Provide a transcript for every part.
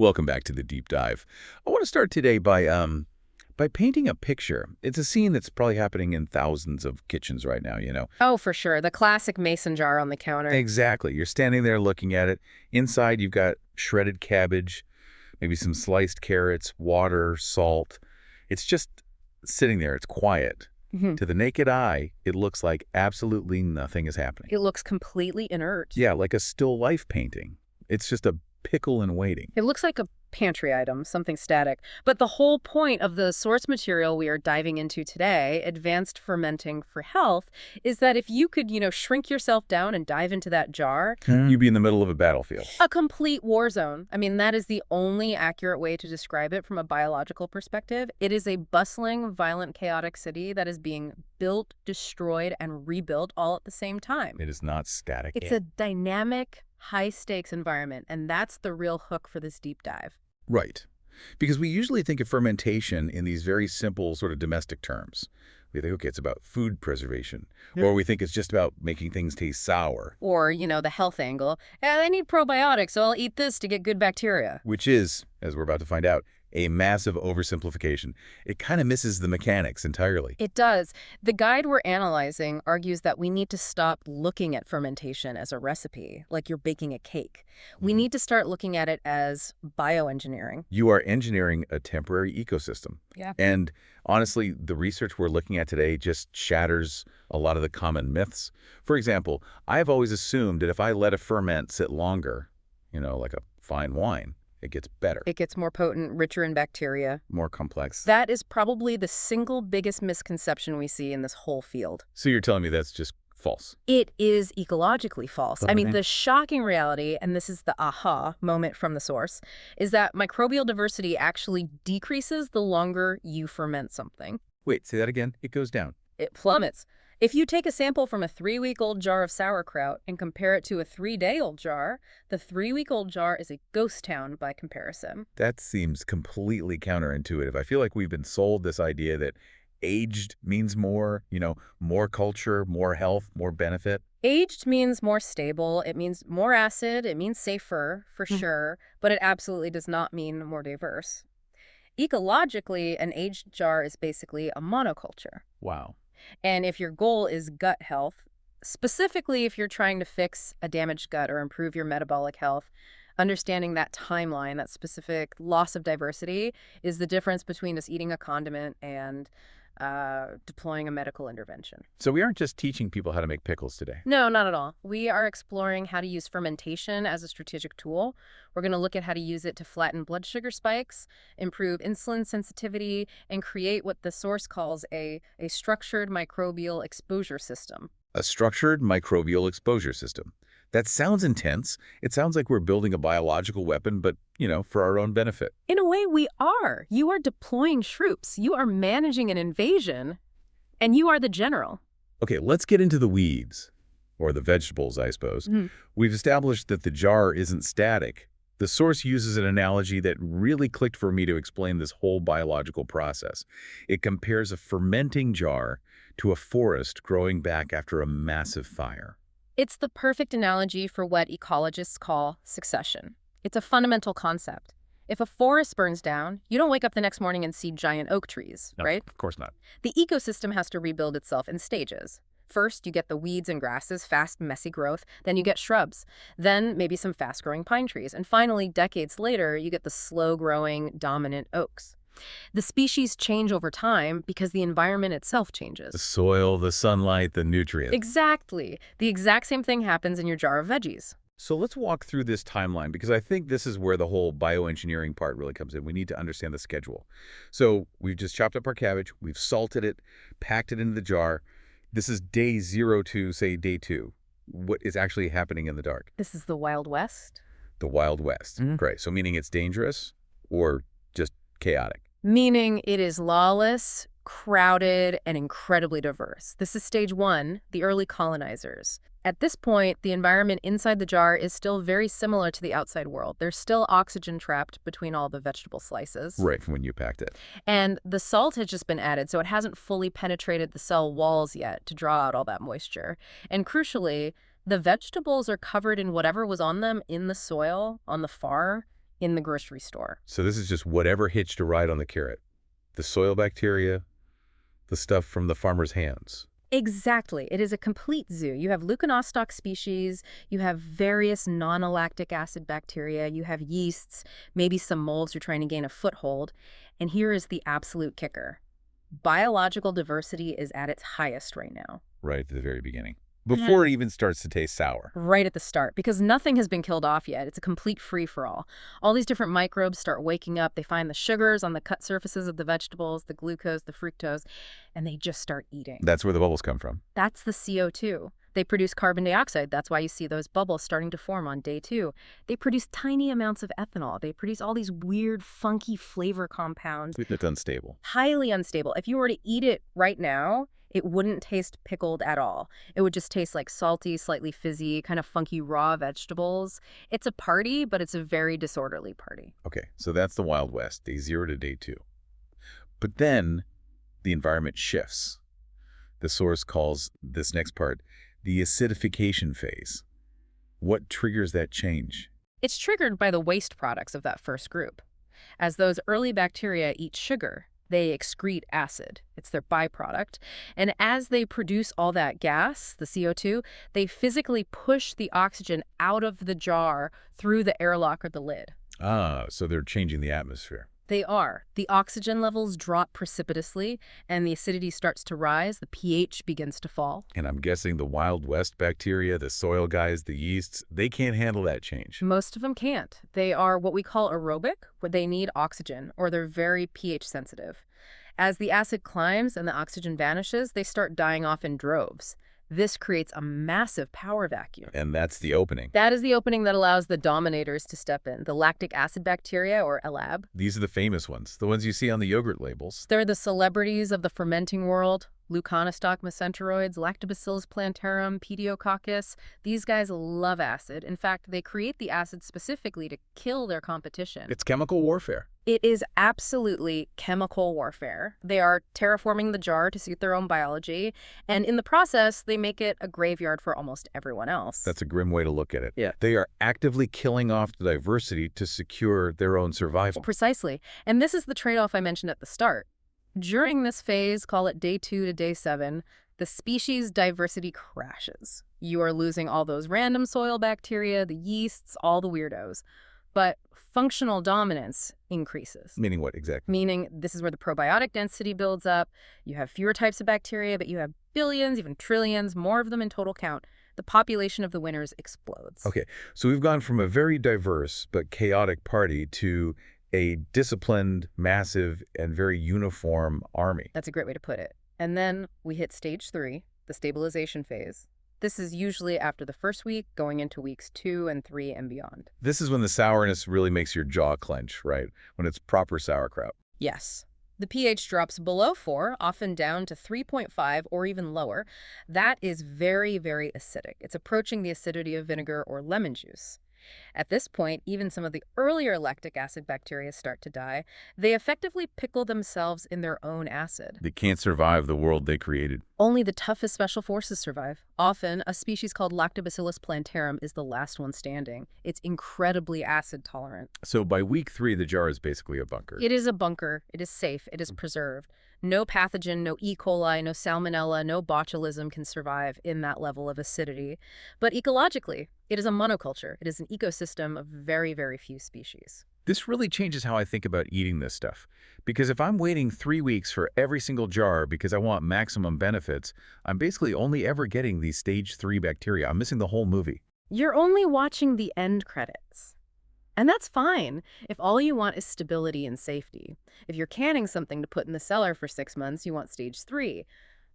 Welcome back to the deep dive. I want to start today by painting a picture. It's a scene that's probably happening in thousands of kitchens right now, you know. Oh, for sure. The classic mason jar on the counter. Exactly. You're standing there looking at it. Inside, you've got shredded cabbage, maybe some sliced carrots, water, salt. It's just sitting there. It's quiet. Mhm. To the naked eye, it looks like absolutely nothing is happening. It looks completely inert. Yeah, like a still life painting. It's just a pickle in waiting. It looks like a pantry item, something static. But the whole point of the source material we are diving into today, advanced fermenting for health, is that if you could, shrink yourself down and dive into that jar, You'd be in the middle of a battlefield. a complete war zone. I mean, that is the only accurate way to describe it from a biological perspective. It is a bustling, violent, chaotic city that is being built, destroyed, and rebuilt all at the same time. It is not static. It's a dynamic, high-stakes environment, and that's the real hook for this deep dive. Right. Because we usually think of fermentation in these very simple sort of domestic terms. We think, okay, it's about food preservation. Yeah. Or we think it's just about making things taste sour. Or, the health angle. I need probiotics, so I'll eat this to get good bacteria. Which is, as we're about to find out, a massive oversimplification. It kind of misses the mechanics entirely. It does. The guide we're analyzing argues that we need to stop looking at fermentation as a recipe, like you're baking a cake. We need to start looking at it as bioengineering. You are engineering a temporary ecosystem. Yeah. And honestly, the research we're looking at today just shatters a lot of the common myths. For example, I've always assumed that if I let a ferment sit longer, like a fine wine, it gets better, It gets more potent, richer in bacteria. more complex. That is probably the single biggest misconception we see in this whole field. So you're telling me that's just false? It is ecologically false. I mean, Okay. the shocking reality, and this is the aha moment from the source, is that microbial diversity actually decreases the longer you ferment something. Wait, say that again? It goes down. It plummets. If you take a sample from a 3-week-old jar of sauerkraut and compare it to a 3-day-old jar, the 3-week-old jar is a ghost town by comparison. That seems completely counterintuitive. I feel like we've been sold this idea that aged means more, more culture, more health, more benefit. Aged means more stable, it means more acid, it means safer, for sure, but it absolutely does not mean more diverse. Ecologically, an aged jar is basically a monoculture. Wow. And if your goal is gut health, specifically if you're trying to fix a damaged gut or improve your metabolic health, understanding that timeline, that specific loss of diversity, is the difference between us eating a condiment and deploying a medical intervention. So we aren't just teaching people how to make pickles today. No, not at all. We are exploring how to use fermentation as a strategic tool. We're going to look at how to use it to flatten blood sugar spikes, improve insulin sensitivity, and create what the source calls a structured microbial exposure system. A structured microbial exposure system. That sounds intense. It sounds like we're building a biological weapon, but, for our own benefit. In a way, we are. You are deploying troops. You are managing an invasion, and you are the general. Okay, let's get into the weeds, or the vegetables, I suppose. We've established that the jar isn't static. The source uses an analogy that really clicked for me to explain this whole biological process. It compares a fermenting jar to a forest growing back after a massive fire. It's the perfect analogy for what ecologists call succession. It's a fundamental concept. If a forest burns down, you don't wake up the next morning and see giant oak trees, No, right? Of course not. The ecosystem has to rebuild itself in stages. First, you get the weeds and grasses, fast, messy growth. Then you get shrubs. Then maybe some fast-growing pine trees. And finally, decades later, you get the slow-growing, dominant oaks. The species change over time because the environment itself changes. The soil, the sunlight, the nutrients. Exactly. The exact same thing happens in your jar of veggies. So let's walk through this timeline, because I think this is where the whole bioengineering part really comes in. We need to understand the schedule. So we've just chopped up our cabbage, we've salted it, packed it into the jar. This is day 0 to, say, day 2. What is actually happening in the dark? This is the Wild West. The Wild West. Great. So meaning it's dangerous or just chaotic? Meaning it is lawless, crowded, and incredibly diverse. This is stage 1, the early colonizers. At this point, the environment inside the jar is still very similar to the outside world. There's still oxygen trapped between all the vegetable slices. Right, from when you packed it. And the salt has just been added, so it hasn't fully penetrated the cell walls yet to draw out all that moisture. And crucially, the vegetables are covered in whatever was on them in the soil, on the farm, in the grocery store. So this is just whatever hitched a ride on the carrot. The soil bacteria, the stuff from the farmer's hands. Exactly. It is a complete zoo. You have leuconostoc species, you have various non-lactic acid bacteria, you have yeasts, maybe some molds who are trying to gain a foothold. And here is the absolute kicker. Biological diversity is at its highest right now. Right at the very beginning. Before it even starts to taste sour. Right at the start, because nothing has been killed off yet. It's a complete free-for-all. All these different microbes start waking up. They find the sugars on the cut surfaces of the vegetables, the glucose, the fructose, and they just start eating. That's where the bubbles come from. That's the CO2. They produce carbon dioxide. That's why you see those bubbles starting to form on day 2. They produce tiny amounts of ethanol. They produce all these weird, funky flavor compounds. It's unstable. Highly unstable. If you were to eat it right now, it wouldn't taste pickled at all. It would just taste like salty, slightly fizzy, kind of funky raw vegetables. It's a party, but it's a very disorderly party. Okay, so that's the Wild West, day 0 to day 2. But then the environment shifts. The source calls this next part the acidification phase. What triggers that change? It's triggered by the waste products of that first group. As those early bacteria eat sugar, they excrete acid. It's their byproduct. And as they produce all that gas, the CO2, they physically push the oxygen out of the jar through the airlock or the lid. Ah, so they're changing the atmosphere. They are. The oxygen levels drop precipitously, and the acidity starts to rise. The pH begins to fall. And I'm guessing the Wild West bacteria, the soil guys, the yeasts, they can't handle that change. Most of them can't. They are what we call aerobic, where they need oxygen, or they're very pH sensitive. As the acid climbs and the oxygen vanishes, they start dying off in droves. This creates a massive power vacuum. And that's the opening. That is the opening that allows the dominators to step in, the lactic acid bacteria, or LAB. These are the famous ones, the ones you see on the yogurt labels. They're the celebrities of the fermenting world. Leuconostoc mesenteroids, Lactobacillus plantarum, Pediococcus. These guys love acid. In fact, they create the acid specifically to kill their competition. It's chemical warfare. It is absolutely chemical warfare. They are terraforming the jar to suit their own biology, and in the process, they make it a graveyard for almost everyone else. That's a grim way to look at it. Yeah. They are actively killing off the diversity to secure their own survival. Precisely. And this is the trade-off I mentioned at the start. During this phase, call it day 2 to day 7, the species diversity crashes. You are losing all those random soil bacteria, the yeasts, all the weirdos. But functional dominance increases. Meaning what exactly? Meaning this is where the probiotic density builds up. You have fewer types of bacteria, but you have billions, even trillions, more of them in total count. The population of the winners explodes. Okay, so we've gone from a very diverse but chaotic party to a disciplined, massive, and very uniform army. That's a great way to put it. And then we hit stage 3, the stabilization phase. This is usually after the first week, going into weeks 2 and 3 and beyond. This is when the sourness really makes your jaw clench, right? When it's proper sauerkraut. Yes. The pH drops below 4, often down to 3.5 or even lower. That is very, very acidic. It's approaching the acidity of vinegar or lemon juice. At this point, even some of the earlier lactic acid bacteria start to die. They effectively pickle themselves in their own acid. They can't survive the world they created. Only the toughest special forces survive. Often, a species called Lactobacillus plantarum is the last one standing. It's incredibly acid tolerant. So by week 3, the jar is basically a bunker. It is a bunker. It is safe. It is preserved. No pathogen, no E. coli, no salmonella, no botulism can survive in that level of acidity. But ecologically, it is a monoculture. It is an ecosystem of very, very few species. This really changes how I think about eating this stuff. Because if I'm waiting 3 weeks for every single jar because I want maximum benefits, I'm basically only ever getting these stage 3 bacteria. I'm missing the whole movie. You're only watching the end credits. And that's fine if all you want is stability and safety. If you're canning something to put in the cellar for 6 months, you want stage 3.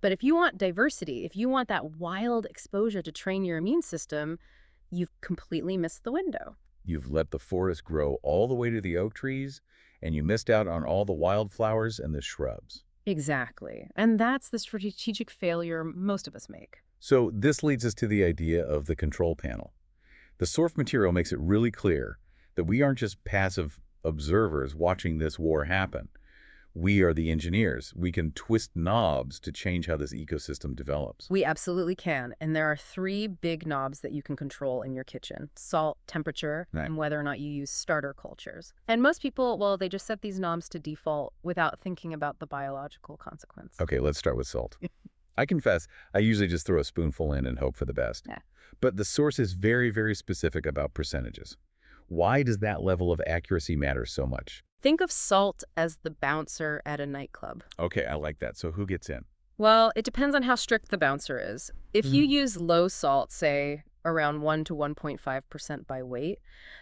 But if you want diversity, if you want that wild exposure to train your immune system, you've completely missed the window. You've let the forest grow all the way to the oak trees, and you missed out on all the wildflowers and the shrubs. Exactly. And that's the strategic failure most of us make. So this leads us to the idea of the control panel. The source material makes it really clear that we aren't just passive observers watching this war happen. We are the engineers. We can twist knobs to change how this ecosystem develops. We absolutely can, and there are 3 big knobs that you can control in your kitchen: salt, temperature, Right. and whether or not you use starter cultures. And most people, well, they just set these knobs to default without thinking about the biological consequence. Okay, let's start with salt. I confess, I usually just throw a spoonful in and hope for the best. Yeah. But the source is very, very specific about percentages. Why does that level of accuracy matter so much? Think of salt as the bouncer at a nightclub. Okay, I like that. So who gets in? Well, it depends on how strict the bouncer is. If you use low salt, say around 1 to 1.5% by weight,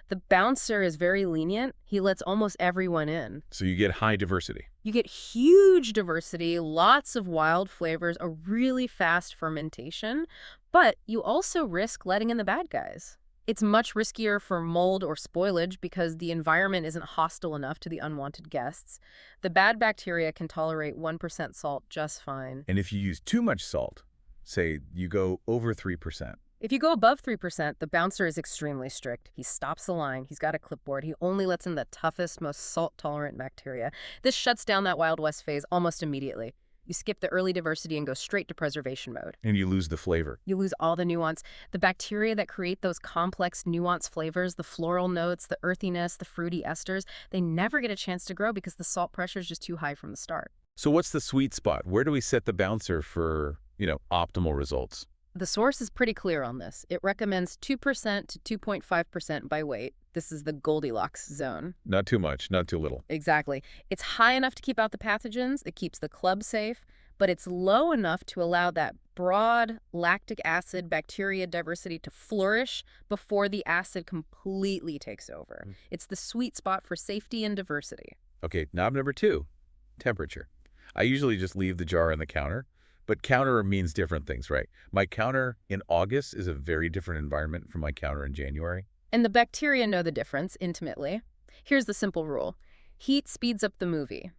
the bouncer is very lenient. He lets almost everyone in. So you get high diversity. You get huge diversity, lots of wild flavors, a really fast fermentation, but you also risk letting in the bad guys. It's much riskier for mold or spoilage because the environment isn't hostile enough to the unwanted guests. The bad bacteria can tolerate 1% salt just fine. And if you use too much salt, say you go over 3%, If you go above 3%, the bouncer is extremely strict. He stops the line. He's got a clipboard. He only lets in the toughest, most salt-tolerant bacteria. This shuts down that Wild West phase almost immediately. You skip the early diversity and go straight to preservation mode. and you lose the flavor. You lose all the nuance. The bacteria that create those complex, nuanced flavors, the floral notes, the earthiness, the fruity esters, they never get a chance to grow because the salt pressure is just too high from the start. So what's the sweet spot? Where do we set the bouncer for, optimal results? The source is pretty clear on this. It recommends 2% to 2.5% by weight. This is the Goldilocks zone. Not too much, not too little. Exactly. It's high enough to keep out the pathogens. It keeps the club safe, but it's low enough to allow that broad lactic acid bacteria diversity to flourish before the acid completely takes over. It's the sweet spot for safety and diversity. Okay, knob number 2, temperature. I usually just leave the jar on the counter, but counter means different things, right? My counter in August is a very different environment from my counter in January. And the bacteria know the difference intimately. Here's the simple rule. Heat speeds up the movie.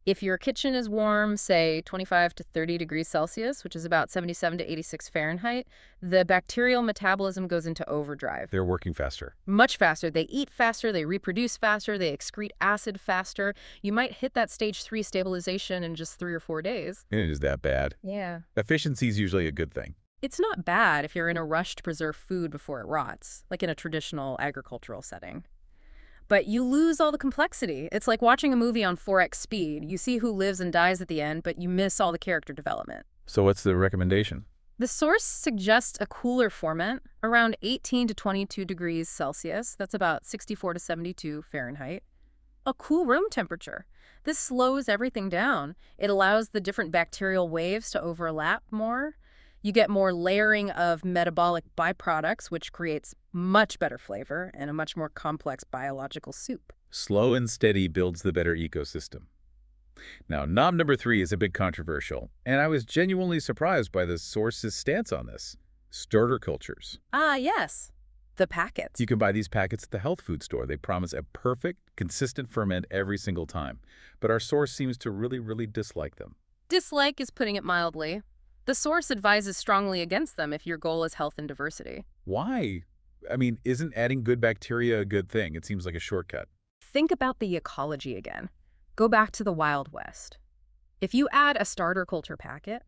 If your kitchen is warm, say 25 to 30 degrees Celsius, which is about 77 to 86 Fahrenheit, the bacterial metabolism goes into overdrive. They're working faster. Much faster. They eat faster, they reproduce faster, they excrete acid faster. You might hit that stage 3 stabilization in just 3 or 4 days. And it is that bad. Yeah. Efficiency is usually a good thing. It's not bad if you're in a rush to preserve food before it rots, like in a traditional agricultural setting. But you lose all the complexity. It's like watching a movie on 4x speed. You see who lives and dies at the end, but you miss all the character development. So what's the recommendation? The source suggests a cooler ferment, around 18 to 22 degrees Celsius. That's about 64 to 72 Fahrenheit. A cool room temperature. This slows everything down. It allows the different bacterial waves to overlap more. You get more layering of metabolic byproducts, which creates much better flavor and a much more complex biological soup. Slow and steady builds the better ecosystem. Now, knob number 3 is a bit controversial, and I was genuinely surprised by the source's stance on this. Starter cultures. Ah, yes. The packets. You can buy these packets at the health food store. They promise a perfect, consistent ferment every single time. But our source seems to really dislike them. Dislike is putting it mildly. The source advises strongly against them if your goal is health and diversity. Why? I mean, isn't adding good bacteria a good thing? It seems like a shortcut. Think about the ecology again. Go back to the Wild West. If you add a starter culture packet,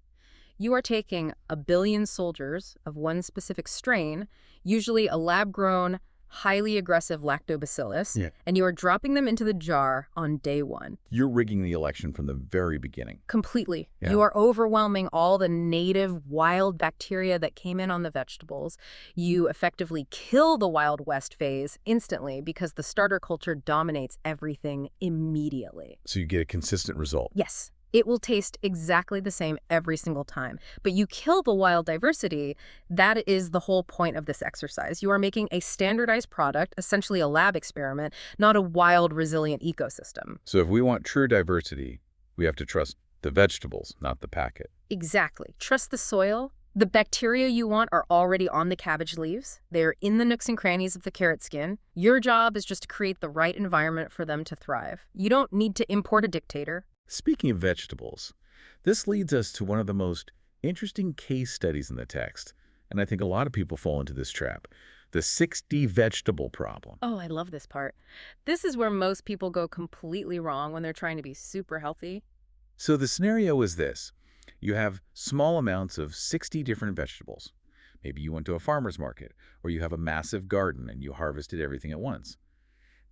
you are taking 1 billion soldiers of one specific strain, usually a lab-grown, highly aggressive lactobacillus, and you are dropping them into the jar on day 1. You're rigging the election from the very beginning. Completely. Yeah. You are overwhelming all the native wild bacteria that came in on the vegetables. You effectively kill the Wild West phase instantly because the starter culture dominates everything immediately. So you get a consistent result. Yes. It will taste exactly the same every single time. But you kill the wild diversity. That is the whole point of this exercise. You are making a standardized product, essentially a lab experiment, not a wild, resilient ecosystem. So if we want true diversity, we have to trust the vegetables, not the packet. Exactly. Trust the soil. The bacteria you want are already on the cabbage leaves. They're in the nooks and crannies of the carrot skin. Your job is just to create the right environment for them to thrive. You don't need to import a dictator. Speaking of vegetables, this leads us to one of the most interesting case studies in the text, and I think a lot of people fall into this trap. the 60 vegetable problem. Oh, I love this part. This is where most people go completely wrong when they're trying to be super healthy. So the scenario is this. You have small amounts of 60 different vegetables. Maybe you went to a farmer's market, or you have a massive garden and you harvested everything at once.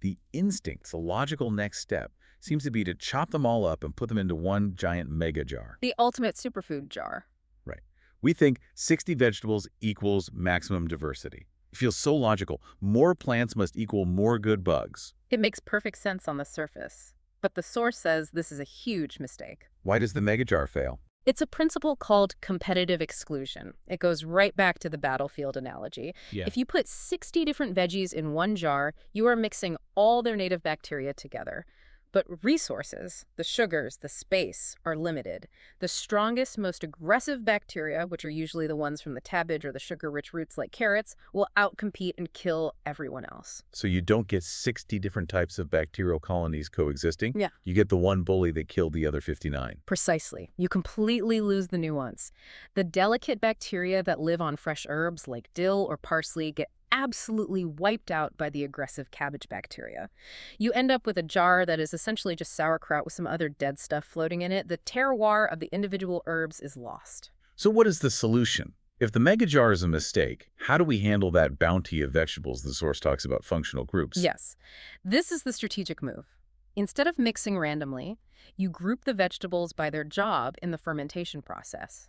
The instinct, the logical next step, seems to be to chop them all up and put them into one giant mega jar. The ultimate superfood jar. Right. We think 60 vegetables equals maximum diversity. It feels so logical. More plants must equal more good bugs. It makes perfect sense on the surface. But the source says this is a huge mistake. Why does the mega jar fail? It's a principle called competitive exclusion. It goes right back to the battlefield analogy. Yeah. If you put 60 different veggies in one jar, you are mixing all their native bacteria together. But resources, the sugars, the space, are limited. The strongest, most aggressive bacteria, which are usually the ones from the cabbage or the sugar-rich roots like carrots, will outcompete and kill everyone else. So you don't get 60 different types of bacterial colonies coexisting? Yeah. You get the one bully that killed the other 59. Precisely. You completely lose the nuance. The delicate bacteria that live on fresh herbs like dill or parsley get absolutely wiped out by the aggressive cabbage bacteria. You end up with a jar that is essentially just sauerkraut with some other dead stuff floating in it. The terroir of the individual herbs is lost. So what is the solution? If the mega jar is a mistake, how do we handle that bounty of vegetables the source talks about functional groups? Yes, this is the strategic move. Instead of mixing randomly, you group the vegetables by their job in the fermentation process.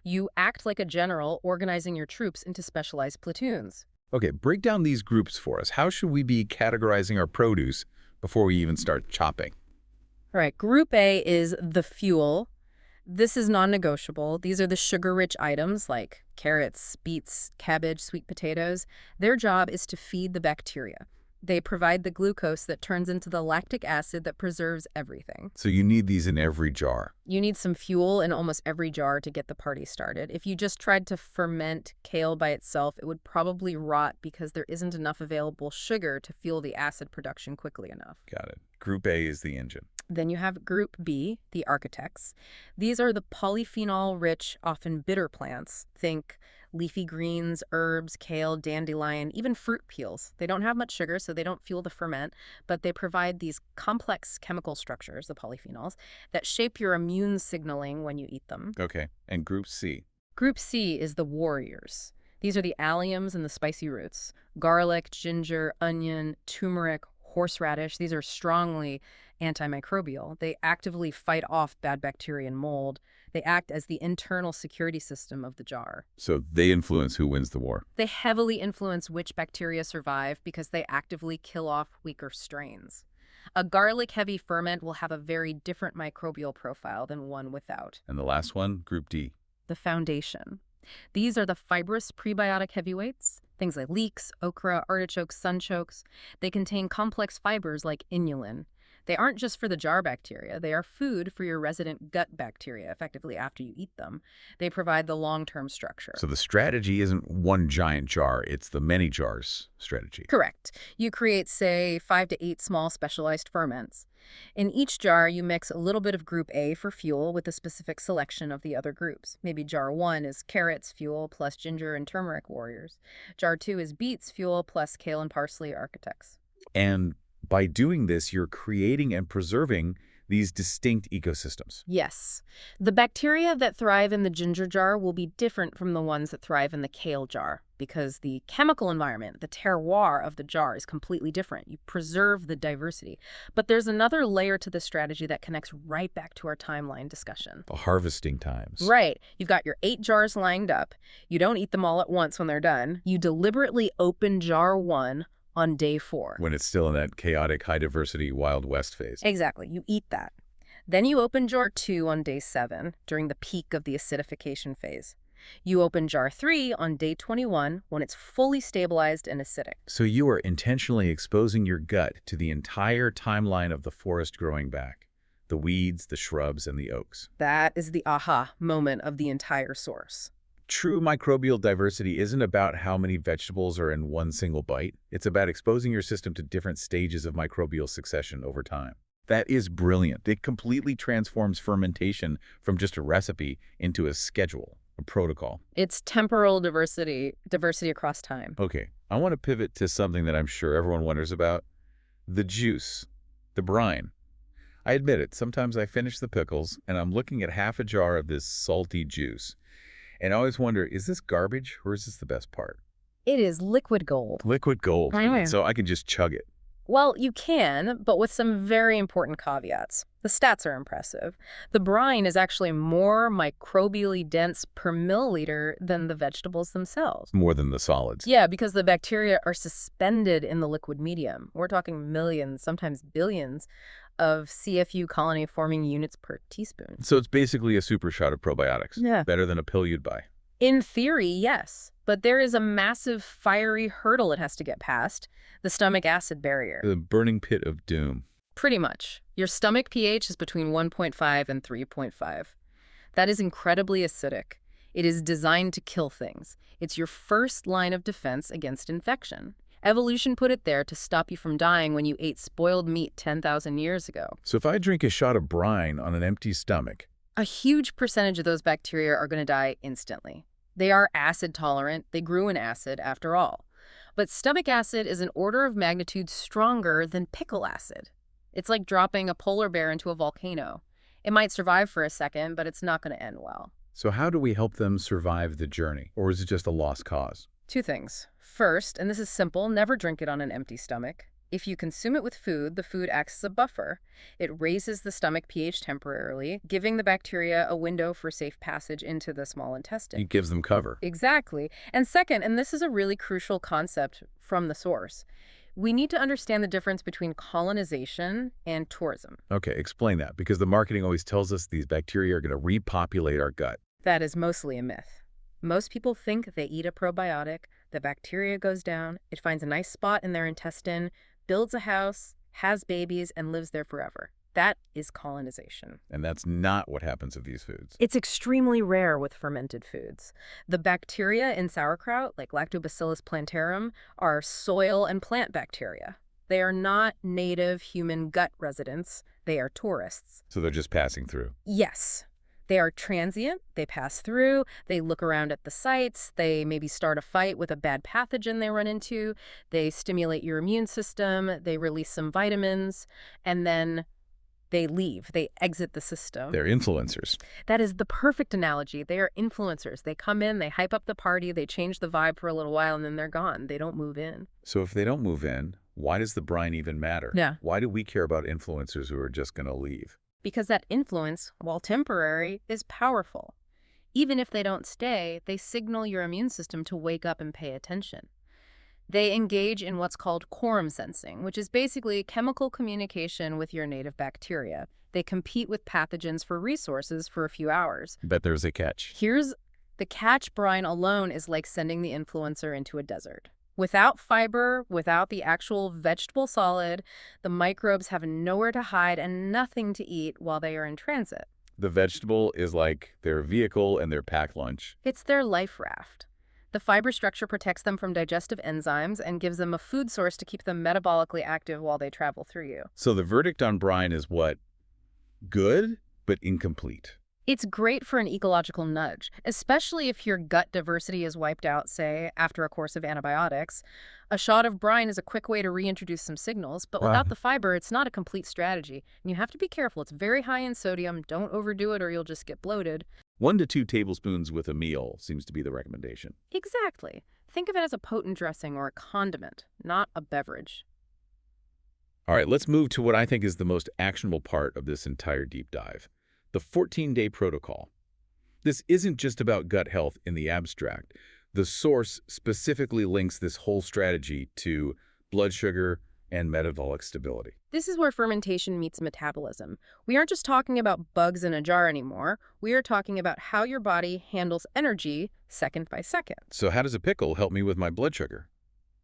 You act like a general organizing your troops into specialized platoons. Okay, break down these groups for us. How should we be categorizing our produce before we even start chopping? All right, Group A is the fuel. This is non-negotiable. These are the sugar-rich items like carrots, beets, cabbage, sweet potatoes. Their job is to feed the bacteria. They provide the glucose that turns into the lactic acid that preserves everything. So you need these in every jar. You need some fuel in almost every jar to get the party started. If you just tried to ferment kale by itself, it would probably rot because there isn't enough available sugar to fuel the acid production quickly enough. Got it. Group A is the engine. Then you have Group B, the architects. These are the polyphenol-rich, often bitter plants. Think leafy greens, herbs, kale, dandelion, even fruit peels. They don't have much sugar, so they don't fuel the ferment, but they provide these complex chemical structures, the polyphenols, that shape your immune signaling when you eat them. Okay. And Group C? Group C is the warriors. These are the alliums and the spicy roots. Garlic, ginger, onion, turmeric, horseradish. These are strongly antimicrobial. They actively fight off bad bacteria and mold. They act as the internal security system of the jar. So they influence who wins the war. They heavily influence which bacteria survive because they actively kill off weaker strains. A garlic-heavy ferment will have a very different microbial profile than one without. And the last one, Group D? The foundation. These are the fibrous prebiotic heavyweights, things like leeks, okra, artichokes, sunchokes. They contain complex fibers like inulin. They aren't just for the jar bacteria. They are food for your resident gut bacteria, effectively after you eat them. They provide the long-term structure. So the strategy isn't one giant jar, it's the many jars strategy. Correct. You create, say, 5 to 8 small specialized ferments. In each jar, you mix a little bit of Group A for fuel with a specific selection of the other groups. Maybe jar 1 is carrots, fuel, plus ginger and turmeric warriors. Jar 2 is beets, fuel, plus kale and parsley architects. And by doing this, you're creating and preserving these distinct ecosystems. Yes. The bacteria that thrive in the ginger jar will be different from the ones that thrive in the kale jar because the chemical environment, the terroir of the jar is completely different. You preserve the diversity. But there's another layer to this strategy that connects right back to our timeline discussion. The harvesting times. Right. You've got your 8 jars lined up. You don't eat them all at once when they're done. You deliberately open jar 1 on day 4. When it's still in that chaotic, high-diversity, Wild West phase. Exactly. You eat that. Then you open jar 2 on day 7, during the peak of the acidification phase. You open jar 3 on day 21, when it's fully stabilized and acidic. So you are intentionally exposing your gut to the entire timeline of the forest growing back. The weeds, the shrubs, and the oaks. That is the aha moment of the entire source. True microbial diversity isn't about how many vegetables are in one single bite. It's about exposing your system to different stages of microbial succession over time. That is brilliant. It completely transforms fermentation from just a recipe into a schedule, A protocol. It's temporal diversity across time. Okay, I want to pivot to something that I'm sure everyone wonders about. The juice. The brine. I admit it, sometimes I finish the pickles and I'm looking at half a jar of this salty juice. And I always wonder, is this garbage or is this the best part? It is liquid gold. Liquid gold. Right. So I can just chug it. Well, you can, but with some very important caveats. The stats are impressive. The brine is actually more microbially dense per milliliter than the vegetables themselves. More than the solids. Yeah, because the bacteria are suspended in the liquid medium. We're talking millions, sometimes billions, of CFU colony-forming units per teaspoon. So it's basically a super shot of probiotics. Yeah. Better than a pill you'd buy. In theory, yes. But there is a massive fiery hurdle it has to get past, the stomach acid barrier. The burning pit of doom. Pretty much. Your stomach pH is between 1.5 and 3.5. That is incredibly acidic. It is designed to kill things. It's your first line of defense against infection. Evolution put it there to stop you from dying when you ate spoiled meat 10,000 years ago. So if I drink a shot of brine on an empty stomach, A huge percentage of those bacteria are going to die instantly. They are acid tolerant. They grew in acid, after all. But stomach acid is an order of magnitude stronger than pickle acid. It's like dropping a polar bear into a volcano. It might survive for a second, but it's not going to end well. so how do we help them survive the journey? Or is it just a lost cause? Two things. First, and this is simple, never drink it on an empty stomach. If you consume it with food, the food acts as a buffer. It raises the stomach pH temporarily, giving the bacteria a window for safe passage into the small intestine. It gives them cover. Exactly. And second, and this is a really crucial concept from the source, we need to understand the difference between colonization and tourism. Okay, explain that, because the marketing always tells us these bacteria are going to repopulate our gut. That is mostly a myth. Most people think they eat a probiotic, the bacteria goes down, it finds a nice spot in their intestine, builds a house, has babies, and lives there forever. That is colonization. And that's not what happens with these foods. It's extremely rare with fermented foods. The bacteria in sauerkraut, like Lactobacillus plantarum, are soil and plant bacteria. They are not native human gut residents. They are tourists. So they're just passing through. Yes. They are transient. They pass through. They look around at the sites. They maybe start a fight with a bad pathogen they run into. They stimulate your immune system. They release some vitamins. And then they leave. They exit the system. They're influencers. That is the perfect analogy. They are influencers. They come in, they hype up the party, they change the vibe for a little while, and then they're gone. They don't move in. So if they don't move in, why does the brine even matter? Yeah. Why do we care about influencers who are just going to leave? Because that influence, while temporary, is powerful. Even if they don't stay, they signal your immune system to wake up and pay attention. They engage in what's called quorum sensing, which is basically chemical communication with your native bacteria. They compete with pathogens for resources for a few hours. Bet there's a catch. Here's the catch: brine alone is like sending the influencer into a desert. Without fiber, without the actual vegetable solid, the microbes have nowhere to hide and nothing to eat while they are in transit. The vegetable is like their vehicle and their pack lunch. It's their life raft. The fiber structure protects them from digestive enzymes and gives them a food source to keep them metabolically active while they travel through you. So the verdict on brine is what? Good, but incomplete. It's great for an ecological nudge, especially if your gut diversity is wiped out, say, after a course of antibiotics. A shot of brine is a quick way to reintroduce some signals, but without the fiber, it's not a complete strategy. And you have to be careful. It's very high in sodium. Don't overdo it or you'll just get bloated. 1 to 2 tablespoons with a meal seems to be the recommendation. Exactly. Think of it as a potent dressing or a condiment, not a beverage. All right, let's move to what I think is the most actionable part of this entire deep dive. The 14-day protocol. This isn't just about gut health in the abstract. The source specifically links this whole strategy to blood sugar and metabolic stability. This is where fermentation meets metabolism. We aren't just talking about bugs in a jar anymore. We are talking about how your body handles energy second by second. So how does a pickle help me with my blood sugar?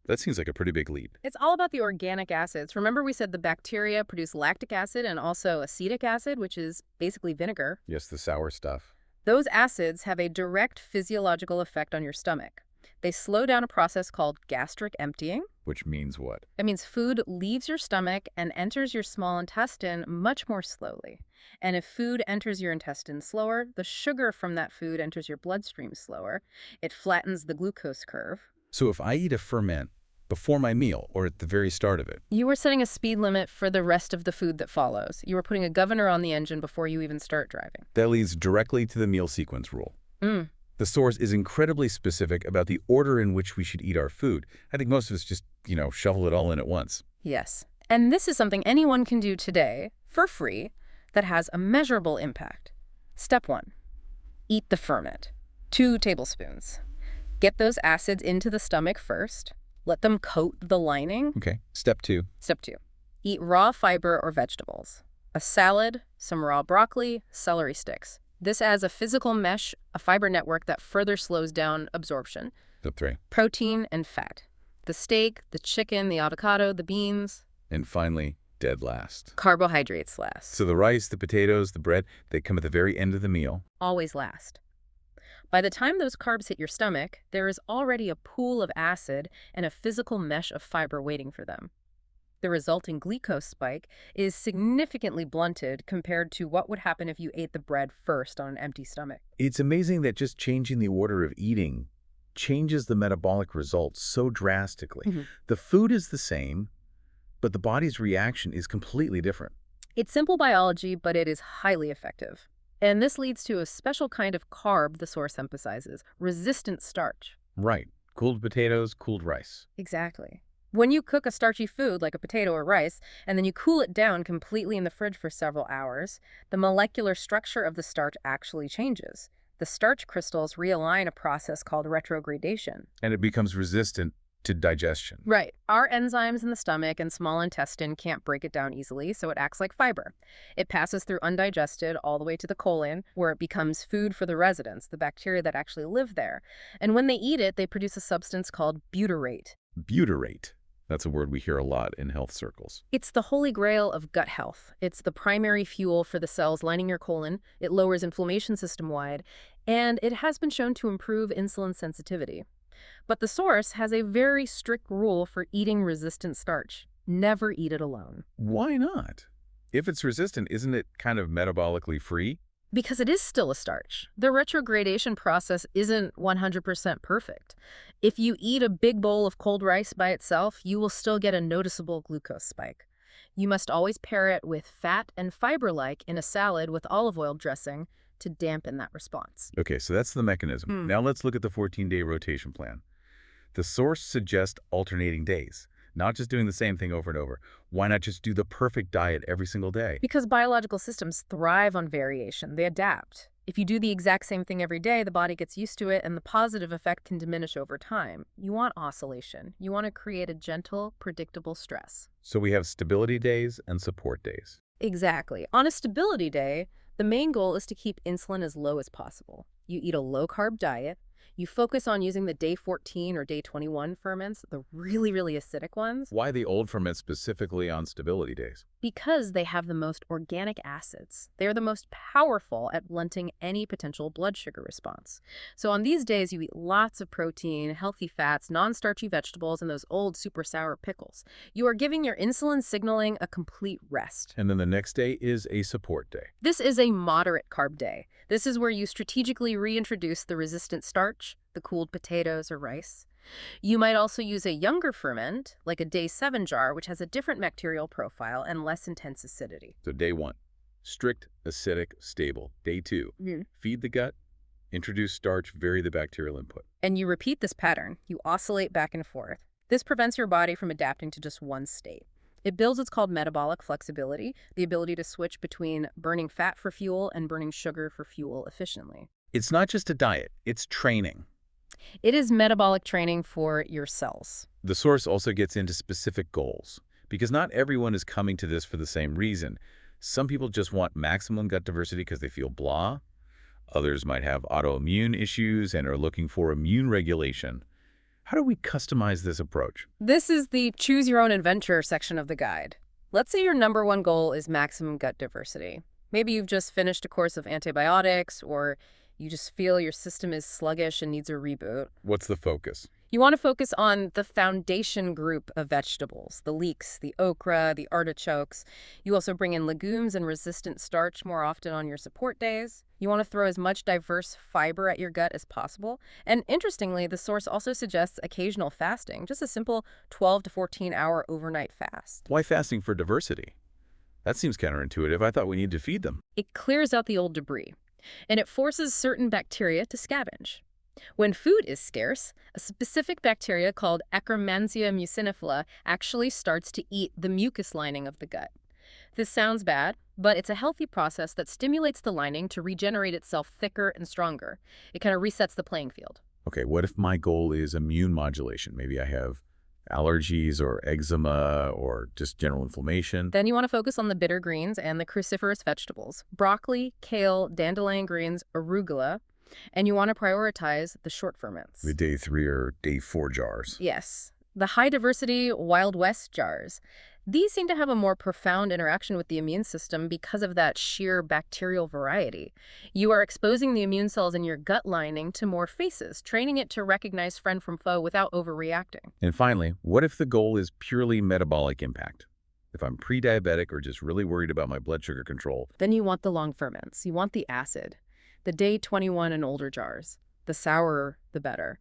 That seems like a pretty big lead. It's all about the organic acids. Remember we said the bacteria produce lactic acid and also acetic acid, which is basically vinegar. Yes, the sour stuff. Those acids have a direct physiological effect on your stomach. They slow down a process called gastric emptying. Which means what? That means food leaves your stomach and enters your small intestine much more slowly. And if food enters your intestine slower, the sugar from that food enters your bloodstream slower. It flattens the glucose curve. So if I eat a ferment before my meal or at the very start of it, You are setting a speed limit for the rest of the food that follows. You are putting a governor on the engine before you even start driving. that leads directly to the meal sequence rule. Mm. The source is incredibly specific about the order in which we should eat our food. I think most of us just, shovel it all in at once. Yes. And this is something anyone can do today, for free, that has a measurable impact. Step 1. Eat the ferment. 2 tablespoons. Get those acids into the stomach first. Let them coat the lining. Okay. Step 2. Step 2. Eat raw fiber or vegetables. A salad, some raw broccoli, celery sticks. This adds a physical mesh, a fiber network that further slows down absorption. Step 3. Protein and fat. The steak, the chicken, the avocado, the beans. And finally, dead last. Carbohydrates last. So the rice, the potatoes, the bread, they come at the very end of the meal. Always last. By the time those carbs hit your stomach, there is already a pool of acid and a physical mesh of fiber waiting for them. The resulting glucose spike is significantly blunted compared to what would happen if you ate the bread first on an empty stomach. It's amazing that just changing the order of eating changes the metabolic results so drastically. Mm-hmm. The food is the same, but the body's reaction is completely different. It's simple biology, but it is highly effective. And this leads to a special kind of carb the source emphasizes, resistant starch. Right. Cooled potatoes, cooled rice. Exactly. When you cook a starchy food like a potato or rice, and then you cool it down completely in the fridge for several hours, the molecular structure of the starch actually changes. The starch crystals realign a process called retrogradation. And it becomes resistant to digestion. Right. Our enzymes in the stomach and small intestine can't break it down easily, so it acts like fiber. It passes through undigested all the way to the colon, where it becomes food for the residents, the bacteria that actually live there. And when they eat it, they produce a substance called butyrate. Butyrate. That's a word we hear a lot in health circles. It's the holy grail of gut health. It's the primary fuel for the cells lining your colon. It lowers inflammation system-wide, and it has been shown to improve insulin sensitivity. But the source has a very strict rule for eating resistant starch. Never eat it alone. Why not? If it's resistant, isn't it kind of metabolically free? Because it is still a starch. The retrogradation process isn't 100% perfect. If you eat a big bowl of cold rice by itself, you will still get a noticeable glucose spike. You must always pair it with fat and fiber-like in a salad with olive oil dressing to dampen that response. Okay, so that's the mechanism. Now let's look at the 14-day rotation plan. The source suggests alternating days, not just doing the same thing over and over. Why not just do the perfect diet every single day? Because biological systems thrive on variation. They adapt. If you do the exact same thing every day, the body gets used to it, and the positive effect can diminish over time. You want oscillation. You want to create a gentle, predictable stress. So we have stability days and support days. Exactly. On a stability day, the main goal is to keep insulin as low as possible. You eat a low-carb diet. You focus on using the day 14 or day 21 ferments, the really, really acidic ones. Why the old ferment specifically on stability days? Because they have the most organic acids. They are the most powerful at blunting any potential blood sugar response. So on these days, you eat lots of protein, healthy fats, non-starchy vegetables, and those old super sour pickles. You are giving your insulin signaling a complete rest. And then the next day is a support day. This is a moderate carb day. This is where you strategically reintroduce the resistant starch, the cooled potatoes or rice. You might also use a younger ferment, like a day 7 jar, which has a different bacterial profile and less intense acidity. So day 1, strict, acidic, stable. Day 2, feed the gut, introduce starch, vary the bacterial input. And you repeat this pattern. You oscillate back and forth. This prevents your body from adapting to just one state. It builds what's called metabolic flexibility, the ability to switch between burning fat for fuel and burning sugar for fuel efficiently. It's not just a diet, it's training. It is metabolic training for your cells. The source also gets into specific goals, because not everyone is coming to this for the same reason. Some people just want maximum gut diversity because they feel blah. Others might have autoimmune issues and are looking for immune regulation. How do we customize this approach? This is the Choose Your Own Adventure section of the guide. Let's say your number one goal is maximum gut diversity. Maybe you've just finished a course of antibiotics, or You just feel your system is sluggish and needs a reboot. What's the focus? You want to focus on the foundation group of vegetables, the leeks, the okra, the artichokes. You also bring in legumes and resistant starch more often on your support days. You want to throw as much diverse fiber at your gut as possible. And interestingly, the source also suggests occasional fasting, just a simple 12 to 14-hour overnight fast. Why fasting for diversity? That seems counterintuitive. I thought we needed to feed them. It clears out the old debris, and it forces certain bacteria to scavenge. When food is scarce, a specific bacteria called Akkermansia muciniphila actually starts to eat the mucus lining of the gut. This sounds bad, but it's a healthy process that stimulates the lining to regenerate itself thicker and stronger. It kind of resets the playing field. Okay, what if my goal is immune modulation? Maybe I have allergies or eczema or just general inflammation. Then you want to focus on the bitter greens and the cruciferous vegetables: broccoli, kale, dandelion greens, arugula. And you want to prioritize the short ferments. The day 3 or day 4 jars. Yes. The high-diversity Wild West jars. These seem to have a more profound interaction with the immune system because of that sheer bacterial variety. You are exposing the immune cells in your gut lining to more faces, training it to recognize friend from foe without overreacting. And finally, what if the goal is purely metabolic impact? If I'm pre-diabetic or just really worried about my blood sugar control, Then you want the long ferments. You want the acid. The day 21 and older jars. The sourer, the better.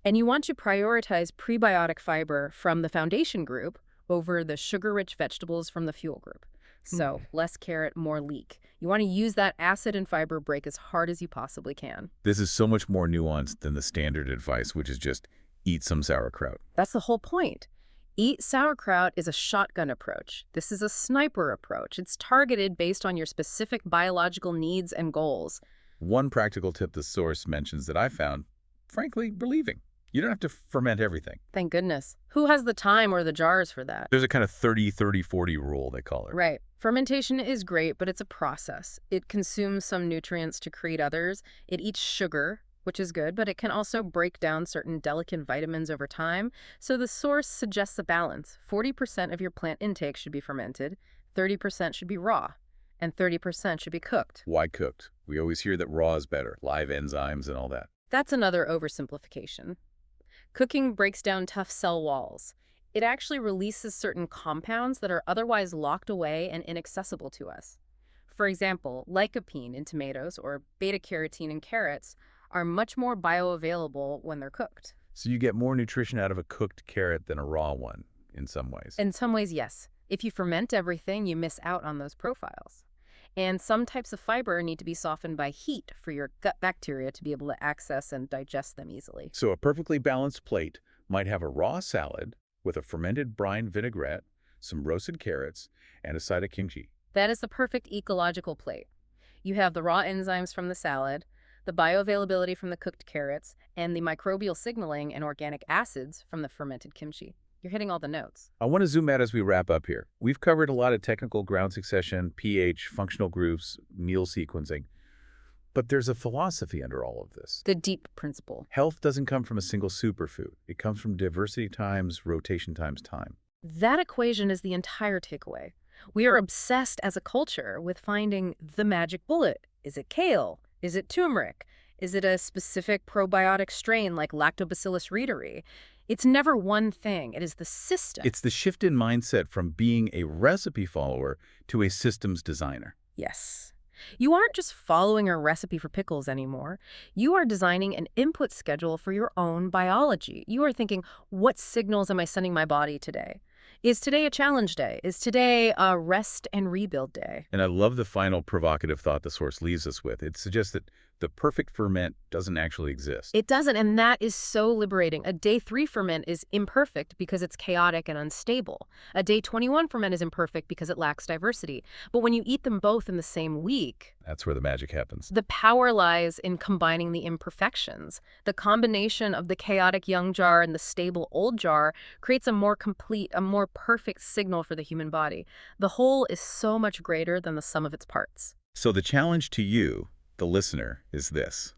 And you want to prioritize prebiotic fiber from the foundation group over the sugar-rich vegetables from the fuel group. So, less carrot, more leek. You want to use that acid and fiber break as hard as you possibly can. this is so much more nuanced than the standard advice, which is just eat some sauerkraut. That's the whole point. Eat sauerkraut is a shotgun approach. This is a sniper approach. It's targeted based on your specific biological needs and goals. One practical tip the source mentions that I found, frankly, relieving. You don't have to ferment everything. Thank goodness. Who has the time or the jars for that? There's a kind of 30-30-40 rule, they call it. Right. Fermentation is great, but it's a process. It consumes some nutrients to create others. It eats sugar, which is good, but it can also break down certain delicate vitamins over time. So the source suggests a balance. 40% of your plant intake should be fermented, 30% should be raw, and 30% should be cooked. Why cooked? We always hear that raw is better, live enzymes and all that. That's another oversimplification. Cooking breaks down tough cell walls. It actually releases certain compounds that are otherwise locked away and inaccessible to us. For example, lycopene in tomatoes or beta-carotene in carrots are much more bioavailable when they're cooked. So you get more nutrition out of a cooked carrot than a raw one, in some ways. In some ways, yes. If you ferment everything, you miss out on those profiles. And some types of fiber need to be softened by heat for your gut bacteria to be able to access and digest them easily. So a perfectly balanced plate might have a raw salad with a fermented brine vinaigrette, some roasted carrots, and a side of kimchi. That is the perfect ecological plate. You have the raw enzymes from the salad, the bioavailability from the cooked carrots, and the microbial signaling and organic acids from the fermented kimchi. You're hitting all the notes. I want to zoom out as we wrap up here. We've covered a lot of technical ground succession, pH, functional groups, meal sequencing. But there's a philosophy under all of this. The deep principle. Health doesn't come from a single superfood. It comes from diversity times rotation times time. That equation is the entire takeaway. We are obsessed as a culture with finding the magic bullet. Is it kale? Is it turmeric? Is it a specific probiotic strain like Lactobacillus reuteri? It's never one thing. It is the system. It's the shift in mindset from being a recipe follower to a systems designer. Yes. You aren't just following a recipe for pickles anymore. You are designing an input schedule for your own biology. You are thinking, what signals am I sending my body today? Is today a challenge day? Is today a rest and rebuild day? And I love the final provocative thought the source leaves us with. It suggests that the perfect ferment doesn't actually exist. It doesn't, and that is so liberating. A day 3 ferment is imperfect because it's chaotic and unstable. A day 21 ferment is imperfect because it lacks diversity. But when you eat them both in the same week, That's where the magic happens. the power lies in combining the imperfections. The combination of the chaotic young jar and the stable old jar creates a more complete, a more perfect signal for the human body. The whole is so much greater than the sum of its parts. So the challenge to you, the listener, is this.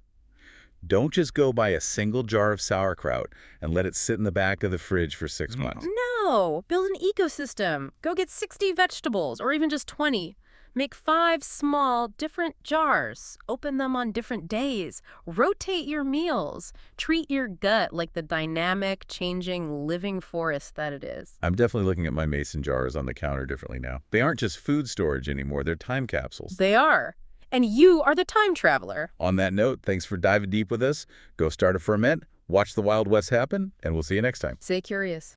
Don't just go buy a single jar of sauerkraut and let it sit in the back of the fridge for 6 months. No, build an ecosystem. Go get 60 vegetables or even just 20. Make 5 small, different jars. Open them on different days. Rotate your meals. Treat your gut like the dynamic, changing, living forest that it is. I'm definitely looking at my mason jars on the counter differently now. They aren't just food storage anymore, they're time capsules. They are. And you are the time traveler. On that note, thanks for diving deep with us. Go start a ferment, watch the Wild West happen, and we'll see you next time. Stay curious.